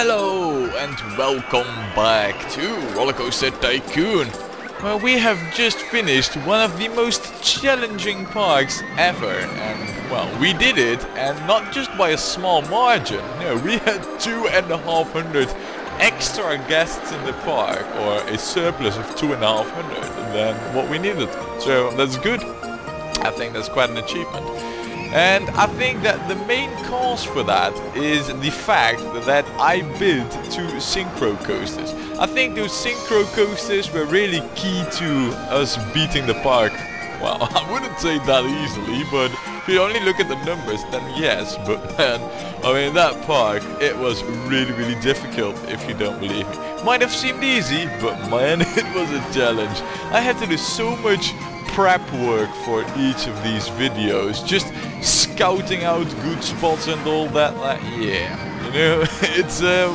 Hello and welcome back to Rollercoaster Tycoon, where we have just finished one of the most challenging parks ever, and well, we did it, and not just by a small margin. No, we had 2,500 extra guests in the park, or a surplus of 2,500 than what we needed. So that's good. I think that's quite an achievement. And I think that the main cause for that is the fact that I built 2 synchro coasters. I think those synchro coasters were really key to us beating the park. Well, I wouldn't say that easily, but if you only look at the numbers, then yes. But man, I mean, that park, it was really difficult, if you don't believe me. Might have seemed easy, but man, it was a challenge. I had to do so much prep work for each of these videos, just scouting out good spots and all that. Yeah, you know, it's a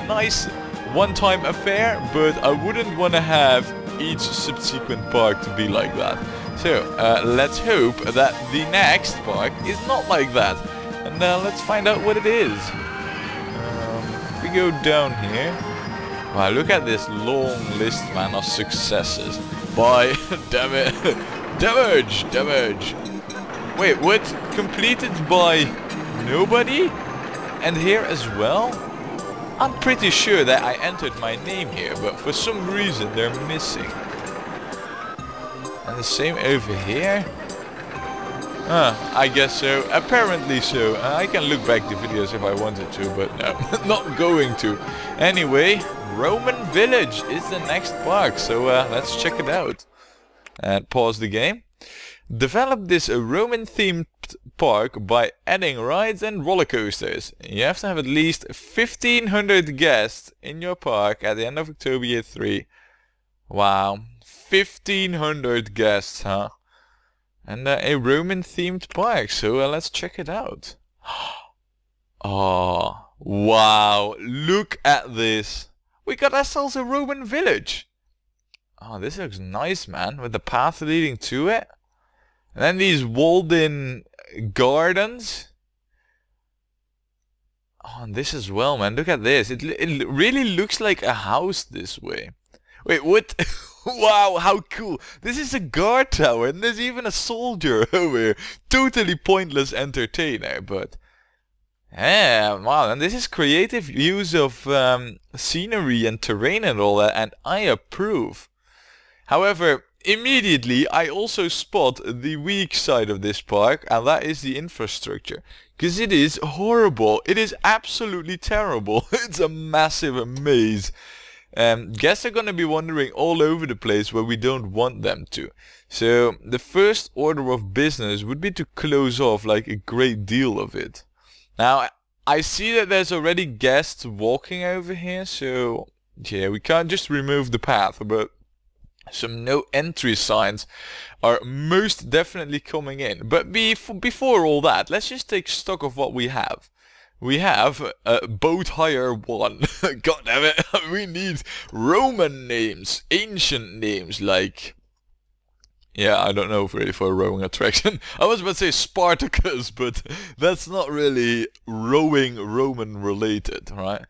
nice one-time affair, but I wouldn't want to have each subsequent park to be like that. So let's hope that the next park is not like that, and let's find out what it is. If we go down here, wow, look at this long list, man, of successes. By damn it, damage. Wait, what? Completed by nobody? And here as well? I'm pretty sure that I entered my name here, but for some reason they're missing. And the same over here? I guess so. Apparently so. I can look back the videos if I wanted to, but no, not going to. Anyway, Roman Village is the next park, so let's check it out. And pause the game. Develop this Roman themed park by adding rides and roller coasters. You have to have at least 1,500 guests in your park at the end of October year 3. Wow, 1,500 guests, huh? And a Roman themed park, so let's check it out. Oh, wow, look at this. We got ourselves a Roman village. Oh, this looks nice, man, with the path leading to it. And then these walled-in gardens. Oh, and this as well, man. Look at this. It really looks like a house this way. Wait, what? Wow, how cool. This is a guard tower, and there's even a soldier over here. Totally pointless entertainer, but... yeah, wow, and this is creative use of scenery and terrain and all that, and I approve. However, immediately I also spot the weak side of this park, and that is the infrastructure. Because it is horrible. It is absolutely terrible. It's a massive maze. Guests are going to be wandering all over the place where we don't want them to. So the first order of business would be to close off like a great deal of it. Now, I see that there's already guests walking over here, so yeah, we can't just remove the path, but some no entry signs are most definitely coming in. But before all that, let's just take stock of what we have. We have boat hire 1. God damn it, we need Roman names, ancient names like... yeah, I don't know really for a rowing attraction. I was about to say Spartacus, but that's not really rowing Roman related, right?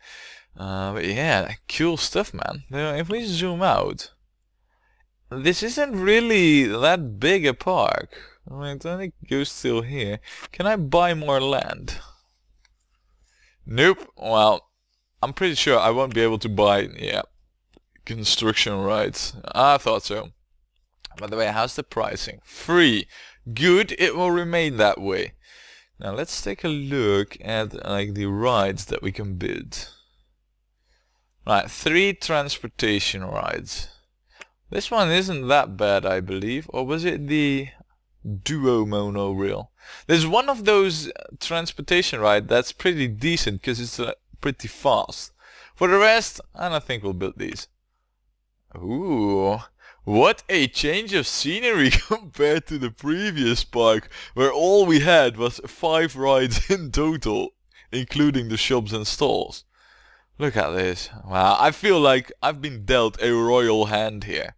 But yeah, cool stuff, man. Now, if we zoom out, this isn't really that big a park. I mean, it only goes till here. Can I buy more land? Nope. Well, I'm pretty sure I won't be able to buy, yeah, construction rights. I thought so. By the way, how's the pricing? Free. Good, it will remain that way. Now let's take a look at like the rides that we can build. Right, 3 transportation rides. This one isn't that bad, I believe. Or was it the duo monorail? There's one of those transportation rides that's pretty decent because it's pretty fast. For the rest, I don't think we'll build these. Ooh. What a change of scenery compared to the previous park, where all we had was 5 rides in total, including the shops and stalls. Look at this. Wow, I feel like I've been dealt a royal hand here.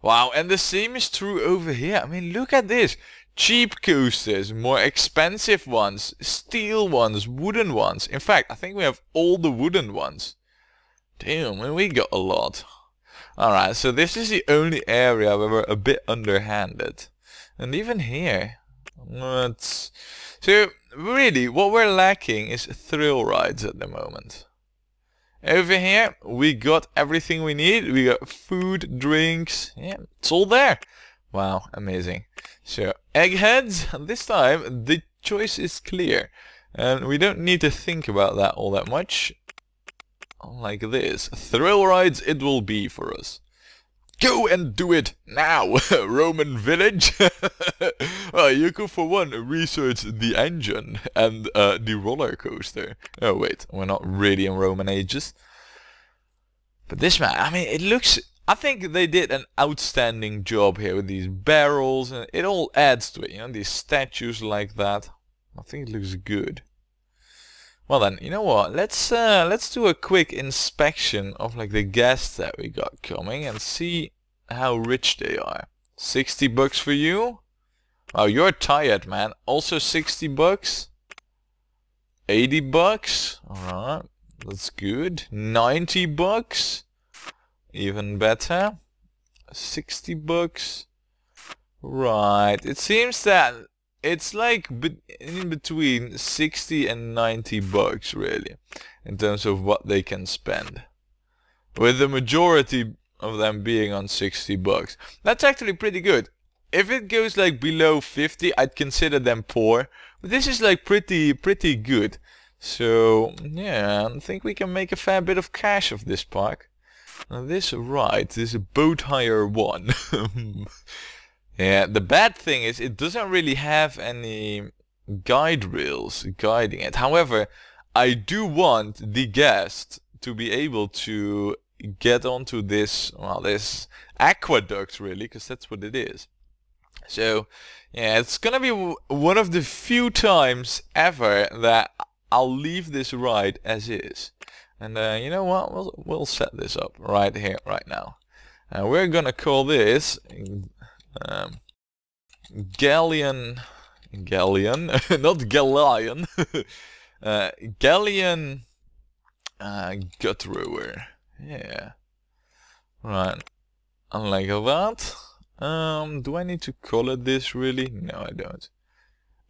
Wow, and the same is true over here. I mean, look at this. cheap coasters, more expensive ones, steel ones, wooden ones. In fact, I think we have all the wooden ones. Damn, and we got a lot. Alright, so this is the only area where we're a bit underhanded. And even here. So, really, what we're lacking is thrill rides at the moment. Over here, we got everything we need. We got food, drinks. Yeah, it's all there. Wow, amazing. So, eggheads. This time, the choice is clear. And we don't need to think about that all that much. Like this. Thrill rides it will be for us. Go and do it now, Roman village. Well, you could for one research the engine and the roller coaster. Oh wait, we're not really in Roman ages. But this man, I mean, it looks... I think they did an outstanding job here with these barrels, and it all adds to it, you know, these statues like that. I think it looks good. Well then, you know what? Let's do a quick inspection of like the guests that we got coming and see how rich they are. 60 bucks for you. Oh, you're tired, man. Also 60 bucks. 80 bucks. Alright, that's good. 90 bucks. Even better. 60 bucks. Right. It seems that it's like in between 60 and 90 bucks really, in terms of what they can spend. With the majority of them being on 60 bucks. That's actually pretty good. If it goes like below 50, I'd consider them poor. But this is like pretty good. So, yeah, I think we can make a fair bit of cash of this park. Now this ride, this boat hire one. Yeah, the bad thing is it doesn't really have any guide rails guiding it. However, I do want the guest to be able to get onto this, well, this aqueduct really, because that's what it is. So, yeah, it's gonna be one of the few times ever that I'll leave this ride as is. And you know what, we'll set this up right here, right now. We're gonna call this... Galleon, not Gallion, Galleon gut rower. Yeah. Right. Like that. Do I need to call it this really? No, I don't.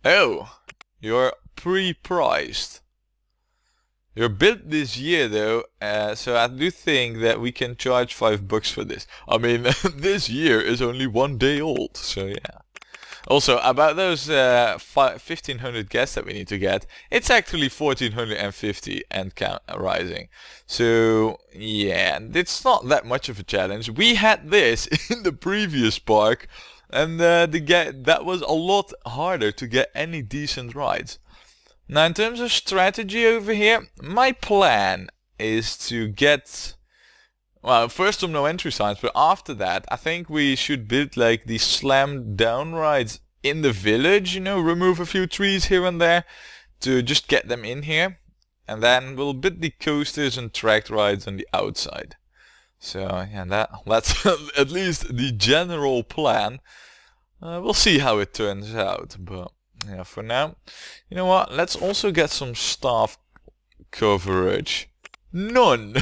Oh, you're pre-priced. You're built this year though, so I do think that we can charge $5 for this. I mean, this year is only 1 day old, so yeah. Also, about those 1,500 guests that we need to get, it's actually 1,450 and count rising. So, yeah, it's not that much of a challenge. We had this in the previous park, and that was a lot harder to get any decent rides. Now, in terms of strategy over here, my plan is to get... Well, first no entry signs, but after that, I think we should build like these slam down rides in the village, you know, remove a few trees here and there to just get them in here. And then we'll build the coasters and track rides on the outside. So, yeah, that's at least the general plan. We'll see how it turns out, but yeah, for now, you know what, let's also get some staff coverage. None!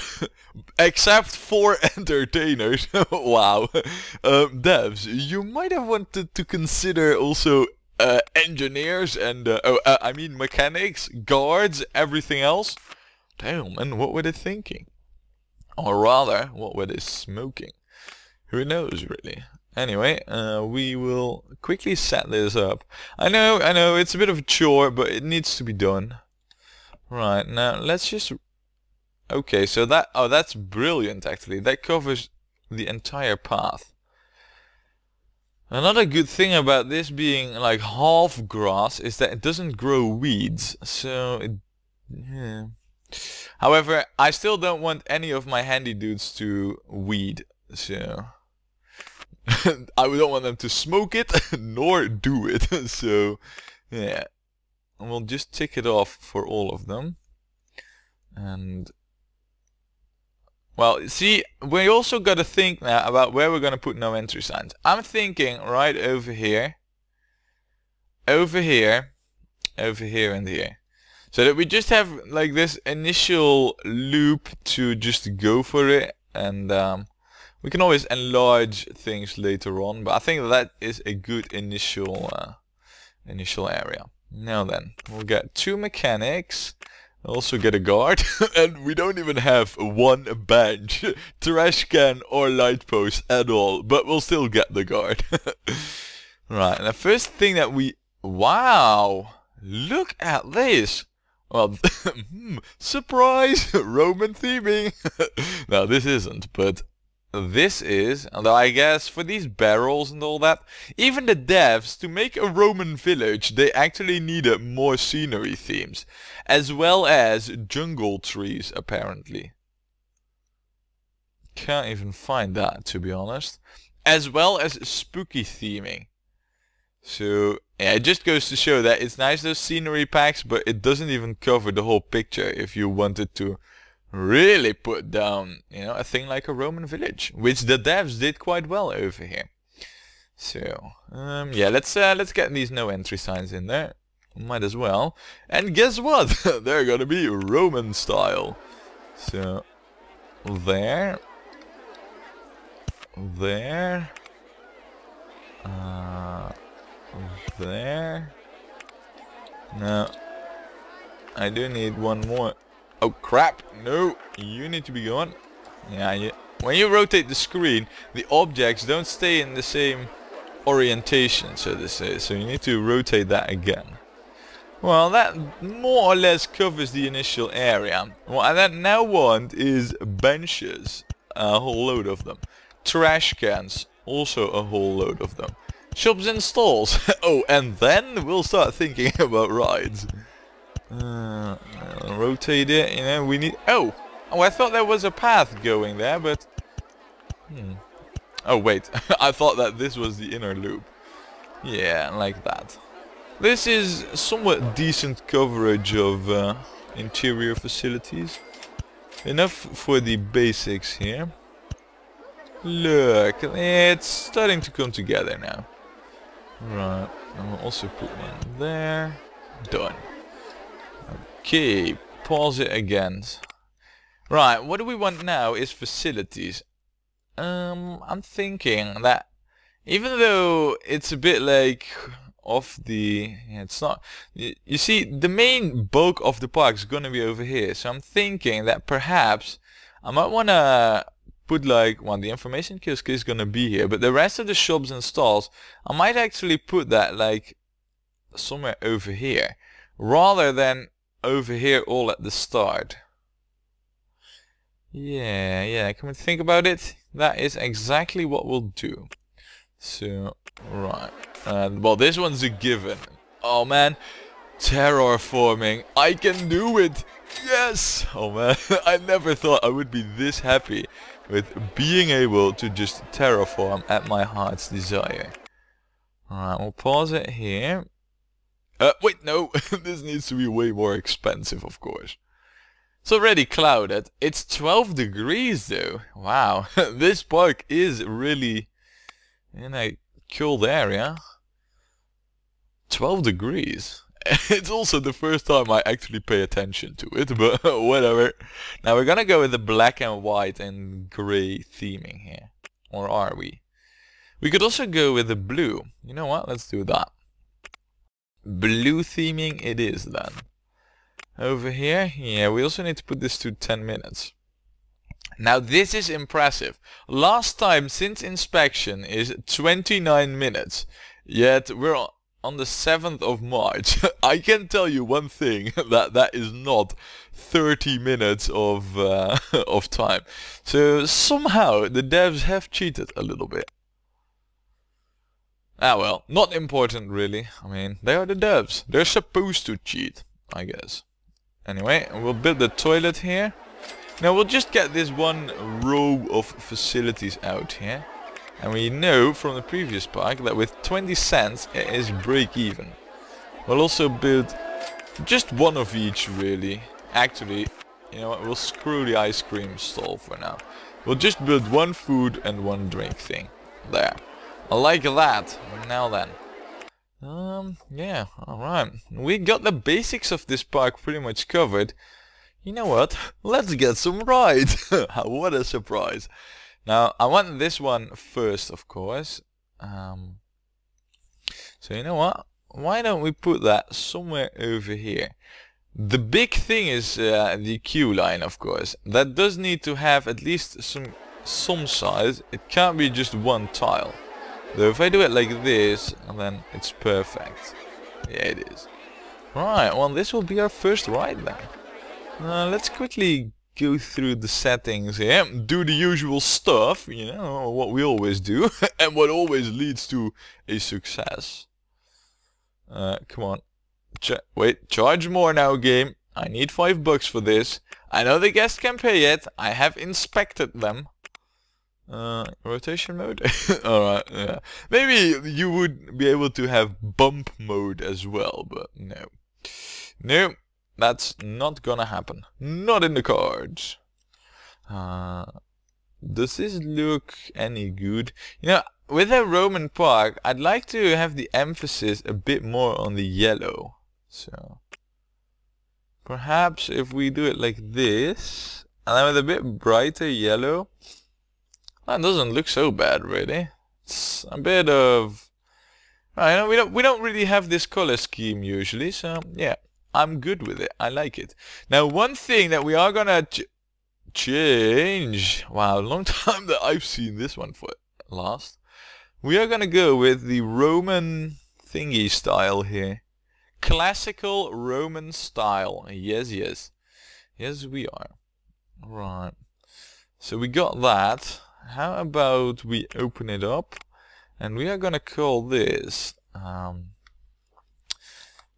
Except for entertainers. Wow. Devs, you might have wanted to consider also engineers and, I mean mechanics, guards, everything else. Damn, man, what were they thinking? Or rather, what were they smoking? Who knows, really. Anyway, we will quickly set this up. I know, it's a bit of a chore, but it needs to be done. Right, now let's just... Okay, so that's brilliant actually. That covers the entire path. Another good thing about this being like half grass is that it doesn't grow weeds. So, yeah. However, I still don't want any of my handy dudes to weed. So, I don't want them to smoke it nor do it. So, yeah. And we'll just tick it off for all of them. And... Well, see, we also got to think now about where we're going to put no entry signs. I'm thinking right over here. over here, and here. So that we just have like this initial loop to just go for it, and we can always enlarge things later on, but I think that is a good initial area. Now then, we'll get 2 mechanics, also get a guard, and we don't even have one bench, trash can or light post at all, but we'll still get the guard. Right, and the first thing that wow, look at this. Well, surprise, Roman theming. No, this isn't, but this is, although I guess for these barrels and all that, even the devs, to make a Roman village, they actually needed more scenery themes, as well as jungle trees, apparently. Can't even find that, to be honest. As well as spooky theming. So, yeah, it just goes to show that it's nice, those scenery packs, but it doesn't even cover the whole picture if you wanted to really put down, you know, a thing like a Roman village, which the devs did quite well over here. So, yeah, let's get these no entry signs in there. Might as well. And guess what? They're gonna be Roman style. So, there. There. There. No. I do need one more. Oh crap, no, you need to be gone. Yeah, when you rotate the screen, the objects don't stay in the same orientation, so to say, so you need to rotate that again. Well, that more or less covers the initial area. What I then now want is benches, a whole load of them. Trash cans, also a whole load of them. Shops and stalls. Oh, and then we'll start thinking about rides. Rotate it, you know, we need... Oh, I thought there was a path going there, but... Oh, wait. I thought that this was the inner loop. Yeah, like that. This is somewhat decent coverage of interior facilities. Enough for the basics here. Look, it's starting to come together now. Right, I'll also put one there. Done. Okay, pause it again. Right, what do we want now is facilities. I'm thinking that even though it's a bit like off the... Yeah, it's not... You see, the main bulk of the park is gonna be over here. So I'm thinking that perhaps I might wanna put like... Well, the information kiosk is gonna be here, but the rest of the shops and stalls, I might actually put that like somewhere over here, rather than over here all at the start. Yeah, can we think about it? That is exactly what we'll do. So, right. Well, this one's a given. Oh man, terraforming. I can do it! Yes! Oh man, I never thought I would be this happy with being able to just terraform at my heart's desire. Alright, we'll pause it here. Wait, no, this needs to be way more expensive, of course. It's already clouded. It's 12 degrees though. Wow, this park is really in a cold area. 12 degrees. It's also the first time I actually pay attention to it, but whatever. Now we're gonna go with the black and white and grey theming here. Or are we? We could also go with the blue. You know what? Let's do that. Blue theming it is then. Over here, yeah, we also need to put this to 10 minutes. Now this is impressive. Last time since inspection is 29 minutes. Yet we're on the 7th of March. I can tell you one thing, that is not 30 minutes of of time. So somehow the devs have cheated a little bit. Ah well, not important really. I mean, they are the devs. They're supposed to cheat, I guess. Anyway, we'll build the toilet here. Now we'll just get this one row of facilities out here. And we know from the previous park that with 20 cents it is break even. We'll also build just one of each really. Actually, you know what, we'll screw the ice cream stall for now. We'll just build one food and one drink thing. There. I like that. Now then. Yeah, alright. We got the basics of this park pretty much covered. You know what? Let's get some rides! What a surprise! Now, I want this one first, of course. So you know what? Why don't we put that somewhere over here? The big thing is the queue line, of course. That does need to have at least some size. It can't be just one tile. Though if I do it like this, then it's perfect. Yeah, it is. Right, well this will be our first ride then. Let's quickly go through the settings here. Do the usual stuff, you know, what we always do. And what always leads to a success. Come on. Wait, charge more now, game. I need $5 for this. I know the guests can pay it. I have inspected them. Rotation mode? Alright, yeah. Maybe you would be able to have bump mode as well, but no. No, that's not gonna happen. Not in the cards. Does this look any good? You know, with a Roman park, I'd like to have the emphasis a bit more on the yellow. So, perhaps if we do it like this, and then with a bit brighter yellow, that doesn't look so bad, really. It's a bit of... You know, we don't really have this color scheme usually, so yeah, I'm good with it. I like it. Now, one thing that we are gonna change... Wow, long time that I've seen this one for last. We are gonna go with the Roman thingy style here. Classical Roman style. Yes, yes. Yes, we are. Right. So we got that. How about we open it up, and we are gonna call this,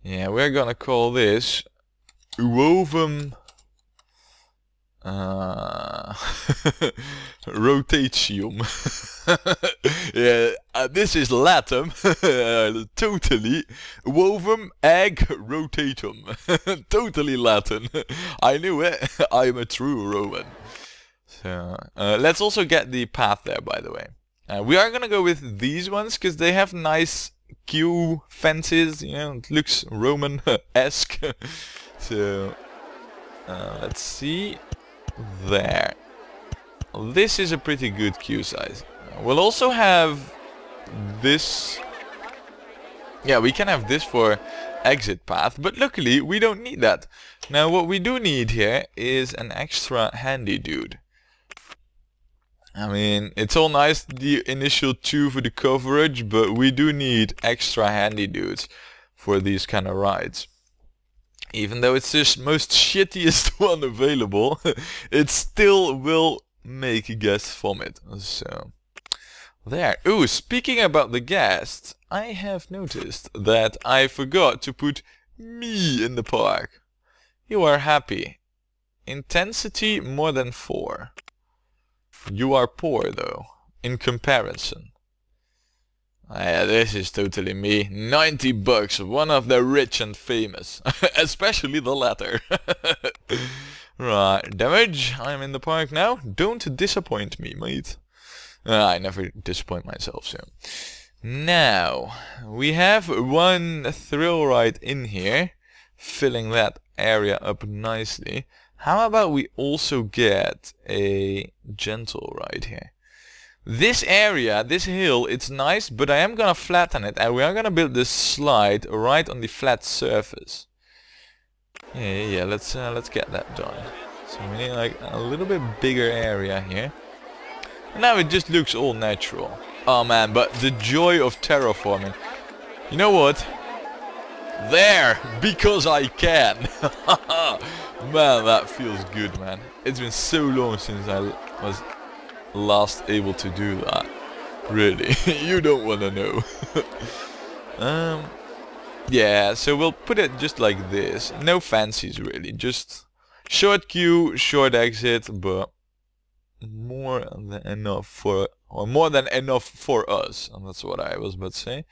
yeah, we're gonna call this Uovum Rotatium. Yeah, this is Latin. Totally. Uovum egg rotatum. Totally Latin. I knew it. I'm a true Roman. So, let's also get the path there, by the way. We are gonna go with these ones because they have nice queue fences. You know, it looks Roman-esque. So, let's see. There. This is a pretty good queue size. We'll also have this. Yeah, we can have this for exit path, but luckily we don't need that. Now, what we do need here is an extra handy dude. I mean, it's all nice, the initial 2 for the coverage, but we do need extra handy dudes for these kind of rides. Even though it's the most shittiest one available, it still will make guests vomit. So, there. Ooh, speaking about the guests, I have noticed that I forgot to put me in the park. You are happy. Intensity more than 4. You are poor though, in comparison. Yeah, this is totally me. $90, one of the rich and famous. Especially the latter. Right, damage. I'm in the park now. Don't disappoint me, mate. I never disappoint myself, so. Now, we have one thrill ride in here, filling that area up nicely. How about we also get a gentle ride here? This area, this hill, it's nice, but I am gonna flatten it, and we are gonna build this slide right on the flat surface. Yeah, let's get that done. So we need like a little bit bigger area here. And now it just looks all natural. Oh man, but the joy of terraforming. You know what? There! Because I can! Man, that feels good, man. It's been so long since I was last able to do that. Really, you don't want to know. Yeah, so we'll put it just like this. No fancies really, just short queue, short exit, but more than enough for us. And that's what I was about to say.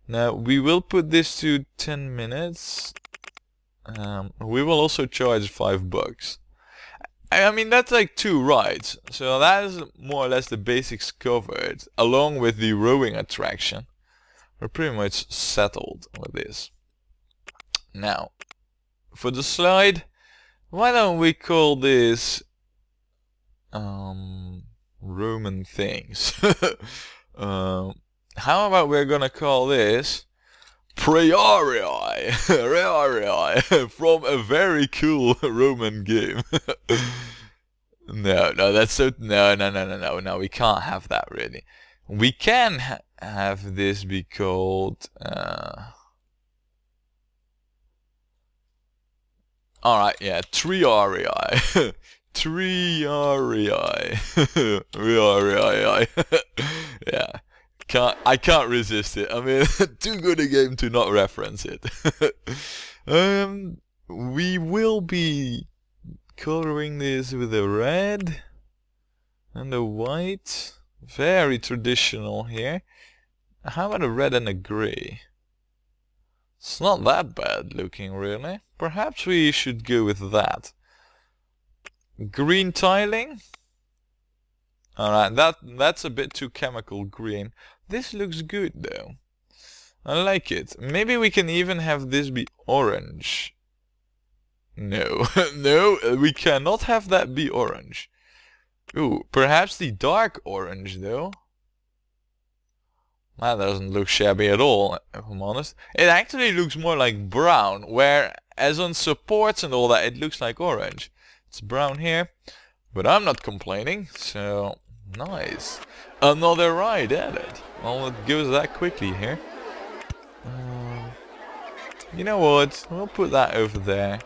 Now we will put this to 10 minutes. We will also charge $5. I mean, that's like 2 rides, so that is more or less the basics covered, along with the rowing attraction. we're pretty much settled with this. Now, for the slide, why don't we call this Roman things? How about we're gonna call this Priorii from a very cool Roman game. No, that's so no, we can't have that really. We can have this be called alright, yeah, Triorii. Triorii. Yeah. I can't resist it. I mean, too good a game to not reference it. We will be coloring this with a red and a white. Very traditional here. How about a red and a grey? It's not that bad looking, really. Perhaps we should go with that. Green tiling. Alright, that's a bit too chemical green. This looks good though. I like it. Maybe we can even have this be orange. No, no, we cannot have that be orange. Ooh, perhaps the dark orange though. That doesn't look shabby at all, if I'm honest. It actually looks more like brown, whereas on supports and all that it looks like orange. It's brown here, but I'm not complaining, so nice. Another ride added. Well, it goes that quickly here. You know what? We'll put that over there.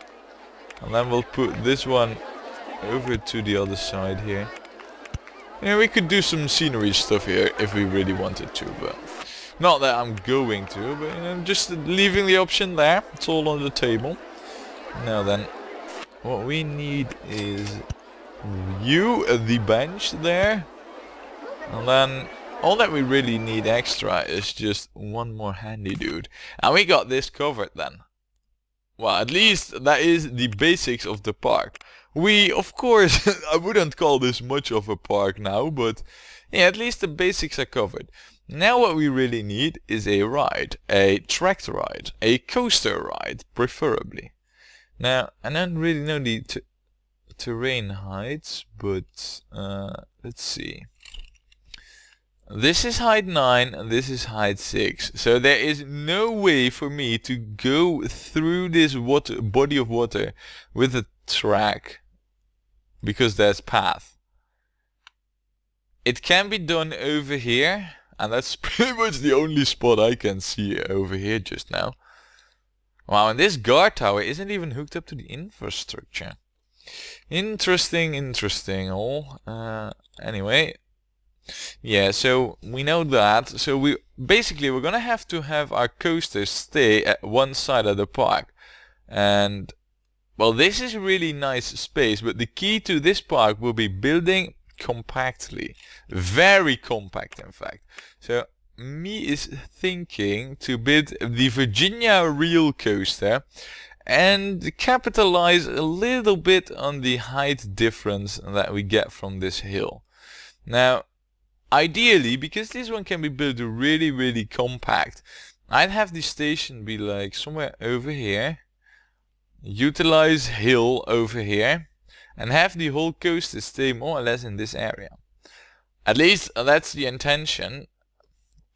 And then we'll put this one over to the other side here. Yeah, we could do some scenery stuff here if we really wanted to, but not that I'm going to, but you know, just leaving the option there. It's all on the table. Now then, what we need is the bench there. And then all that we really need extra is just one more handy dude. And we got this covered then. Well, at least that is the basics of the park. We, of course, I wouldn't call this much of a park now, but yeah, at least the basics are covered. Now what we really need is a ride, a tracked ride, a coaster ride, preferably. Now, I don't really know the terrain heights, but let's see. This is height 9 and this is height 6. So there is no way for me to go through this body of water with a track, because there's path. It can be done over here, and that's pretty much the only spot I can see over here just now. Wow, and this guard tower isn't even hooked up to the infrastructure. Interesting. Anyway. Yeah, so we know that. So we're gonna have to have our coasters stay at one side of the park. And well, this is really nice space, but the key to this park will be building compactly. Very compact, in fact. So me is thinking to build the Virginia Real Coaster and capitalize a little bit on the height difference that we get from this hill. Now, ideally, because this one can be built really compact, I'd have the station be like somewhere over here, utilize hill over here, and have the whole coaster stay more or less in this area. At least that's the intention.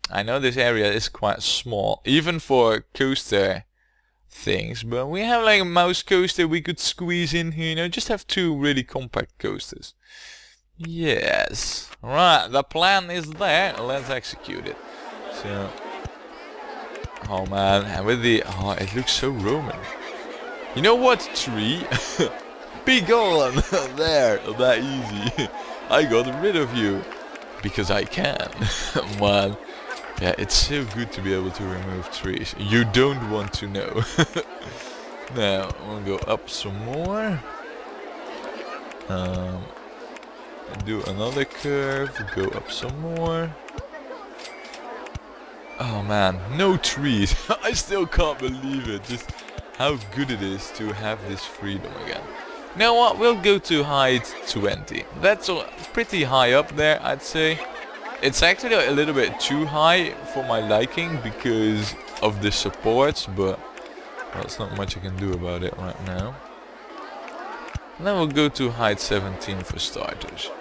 I know this area is quite small, even for coaster things, but we have like a mouse coaster we could squeeze in here, you know, just have two really compact coasters. Yes. Right, the plan is there. Let's execute it. So, oh man, and with the, oh, it looks so Roman. You know what, tree? Be gone! There, that easy. I got rid of you. Because I can. Man. Yeah, it's so good to be able to remove trees. You don't want to know. Now, we'll go up some more. Do another curve, go up some more. Oh man, no trees. I still can't believe it, just how good it is to have this freedom again. You know what, we'll go to height 20. That's pretty high up there, I'd say. It's actually a little bit too high for my liking because of the supports, but there's not much I can do about it right now. And then we'll go to height 17 for starters.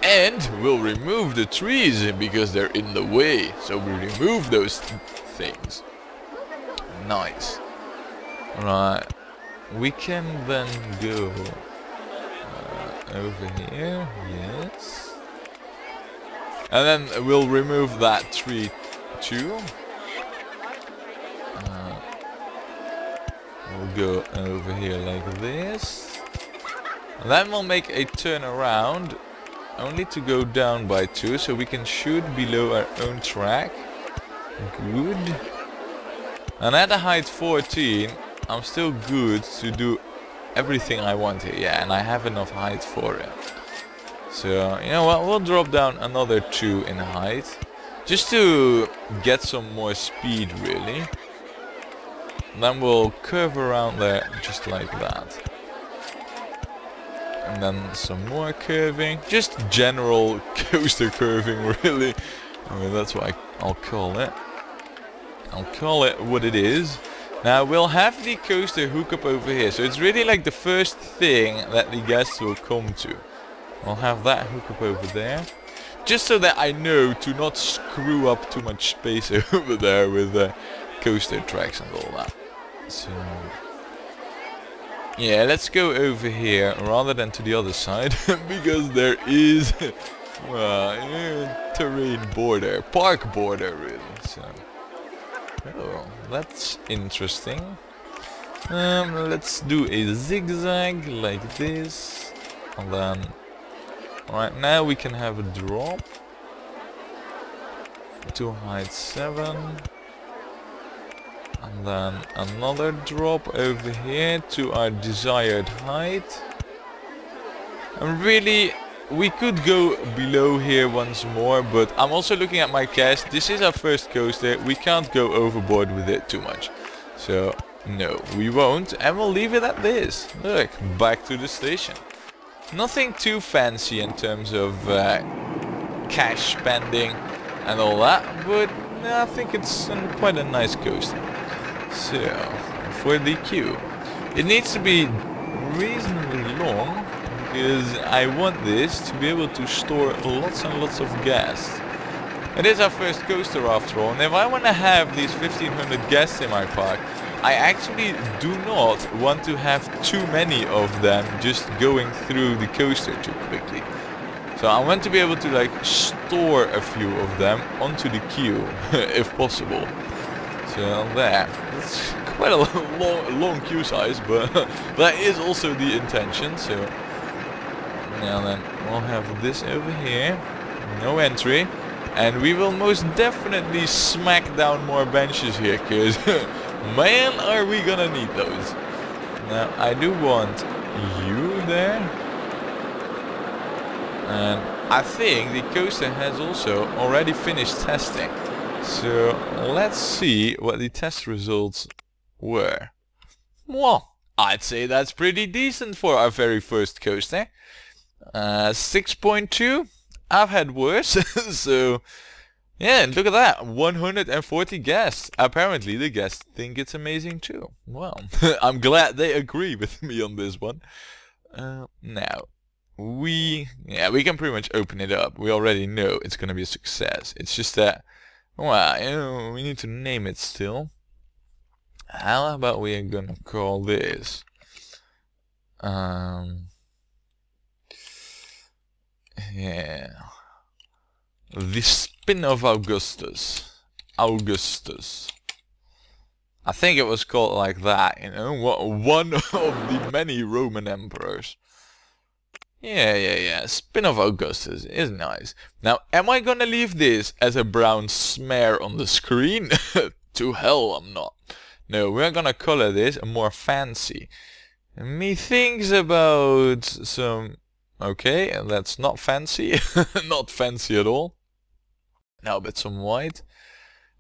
And we'll remove the trees because they're in the way. So we remove those things. Nice. Right. We can then go over here. Yes. And then we'll remove that tree too. We'll go over here like this. And then we'll make a turn around. Only to go down by 2, so we can shoot below our own track. Good. And at a height 14, I'm still good to do everything I want here. Yeah, and I have enough height for it. So, you know what, we'll drop down another 2 in height. Just to get some more speed, really. And then we'll curve around there, just like that. And then some more curving. Just general coaster curving, really. I mean, that's what I'll call it. I'll call it what it is. Now, we'll have the coaster hook up over here. So it's really like the first thing that the guests will come to. I'll have that hook up over there. Just so that I know to not screw up too much space over there with the coaster tracks and all that. So... yeah, let's go over here rather than to the other side because there is terrain border, park border really. So, oh, that's interesting. Let's do a zigzag like this, and then right now we can have a drop to height 7. And then another drop over here to our desired height. And really, we could go below here once more, but I'm also looking at my cast. This is our first coaster. We can't go overboard with it too much. So, no, we won't. And we'll leave it at this. Look, back to the station. Nothing too fancy in terms of cash spending and all that, but I think it's quite a nice coaster. So, for the queue, it needs to be reasonably long because I want this to be able to store lots and lots of gas. It is our first coaster after all, and if I want to have these 1500 guests in my park, I actually do not want to have too many of them just going through the coaster too quickly. So I want to be able to like store a few of them onto the queue if possible. So there, it's quite a long queue size, but that is also the intention. So now then, we'll have this over here, no entry, and we will most definitely smack down more benches here, because man, are we gonna need those. Now I do want you there, and I think the coaster has also already finished testing. So let's see what the test results were. Well, I'd say that's pretty decent for our very first coaster. 6.2. I've had worse. So yeah, look at that, 140 guests. Apparently the guests think it's amazing too. Well, I'm glad they agree with me on this one. Now we can pretty much open it up. We already know it's gonna be a success. It's just that, well, you know, we need to name it still. How about we are gonna call this yeah, the Spin of Augustus. I think it was called like that, you know, one of the many Roman emperors. Yeah, Spin of Augustus is nice. Now, am I gonna leave this as a brown smear on the screen? To hell I'm not. No, we're gonna color this more fancy. Methinks about some... okay, and that's not fancy. Not fancy at all. Now, but some white.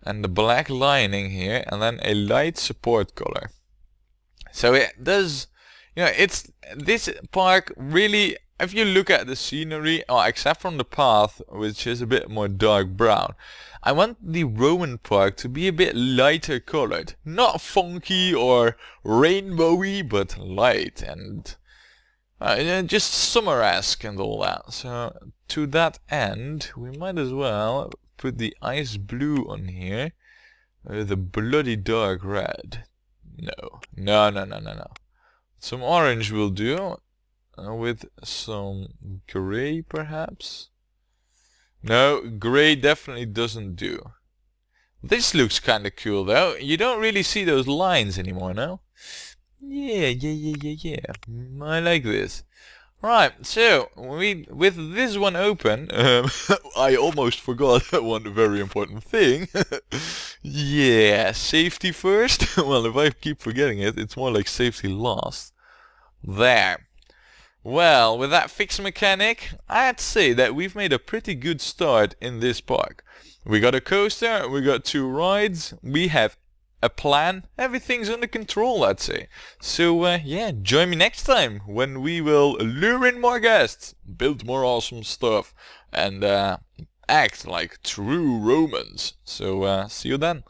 And the black lining here, and then a light support color. So it does... you know, it's... this park really if you look at the scenery, except from the path, which is a bit more dark brown, I want the Roman park to be a bit lighter colored. Not funky or rainbowy, but light and just summer-esque and all that. So to that end, we might as well put the ice blue on here with a bloody dark red. No. Some orange will do. With some grey, perhaps? No, grey definitely doesn't do. This looks kinda cool though. You don't really see those lines anymore, no? Yeah. I like this. Right, so with this one open, I almost forgot one very important thing. Yeah, safety first. Well, if I keep forgetting it, it's more like safety last. There. Well, with that fixed mechanic, I'd say that we've made a pretty good start in this park. We got a coaster, we got 2 rides, we have a plan, everything's under control, I'd say. So yeah, join me next time when we will lure in more guests, build more awesome stuff, and act like true Romans. So see you then.